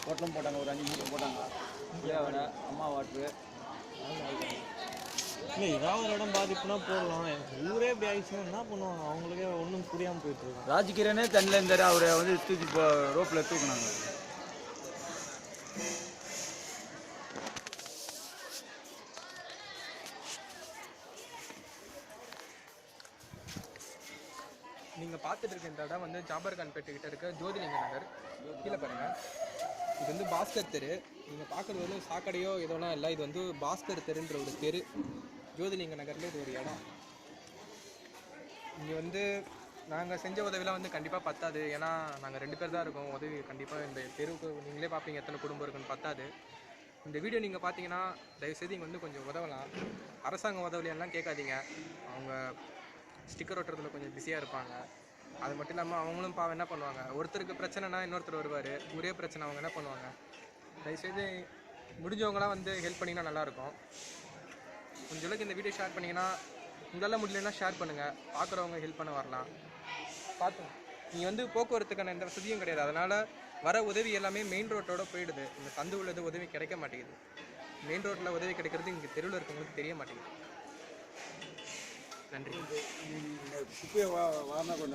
ஹோட்டலும் போட்டாங்க, ஒரு 5 மீட்டர் போட்டாங்க. தேவை அம்மா வாட்ரு இல்லை ஏதாவது ஒரு இடம் பாதிப்புனா போடலாம். ஊரே இப்படி ஆயிடுச்சுன்னா என்ன பண்ணுவாங்க? அவங்களுக்கே ஒன்றும் புரியாமல் போயிட்டு இருக்கோம். ராஜ்கிரனே தண்ணியில் இருந்தார், அவரை வந்து தூக்கி ரோப்பில் தூக்குனாங்க. நீங்கள் பார்த்துட்டு இருக்க இந்த இடம் வந்து ஜாபர்கான்பேட்டுக்கிட்ட இருக்க ஜோதிலிங்க நகர். கீழே பாருங்கள், இது வந்து பாஸ்கர் தெரு. நீங்கள் பார்க்குறது வந்து சாக்கடையோ எதோனா இல்லை, இது வந்து பாஸ்கர் தெருன்ற ஒரு தெரு. ஜோதிலிங்க நகரில் இது ஒரு இடம். இங்கே வந்து நாங்கள் செஞ்ச உதவிலாம் வந்து கண்டிப்பாக பத்தாது. ஏன்னா நாங்கள் 2 பேர் தான் இருக்கோம். உதவி கண்டிப்பாக இந்த தெருவுக்கு நீங்களே பார்ப்பீங்க எத்தனை குடும்பம் இருக்குன்னு, பத்தாது. இந்த வீடியோ நீங்கள் பார்த்தீங்கன்னா தயவுசெய்து இங்கே வந்து கொஞ்சம் உதவலாம். அரசாங்கம் உதவலையெல்லாம் கேட்காதீங்க. அவங்க ஸ்டிக்கர் ஒட்டுறதுல கொஞ்சம் பிஸியாக இருப்பாங்க. அது மட்டும் இல்லாமல் அவங்களும் பாவம் என்ன பண்ணுவாங்க, ஒருத்தருக்கு பிரச்சனைனா இன்னொருத்தர் வருவார், ஒரே பிரச்சனை, அவங்க என்ன பண்ணுவாங்க. தயவுசெய்து முடிஞ்சவங்களாம் வந்து ஹெல்ப் பண்ணிங்கன்னா நல்லாயிருக்கும். கொஞ்சம் அளவுக்கு இந்த வீடியோ ஷேர் பண்ணிங்கன்னா, உங்களால் முடியலன்னா ஷேர் பண்ணுங்கள், பார்க்குறவங்க ஹெல்ப் பண்ண வரலாம். பார்த்துங்க, நீங்கள் வந்து போக்குவரத்துக்கான எந்த வசதியும் கிடையாது. அதனால் வர உதவி எல்லாமே மெயின் ரோட்டோட போயிடுது. இந்த சந்து உள்ளது உதவி கிடைக்க மாட்டேங்குது. மெயின் ரோட்டில் உதவி கிடைக்கிறது இங்கே தெருவில் இருக்கவங்களுக்கு தெரிய மாட்டேங்குது. நன்றி. குப்பையை வாங்கினா கொஞ்சம்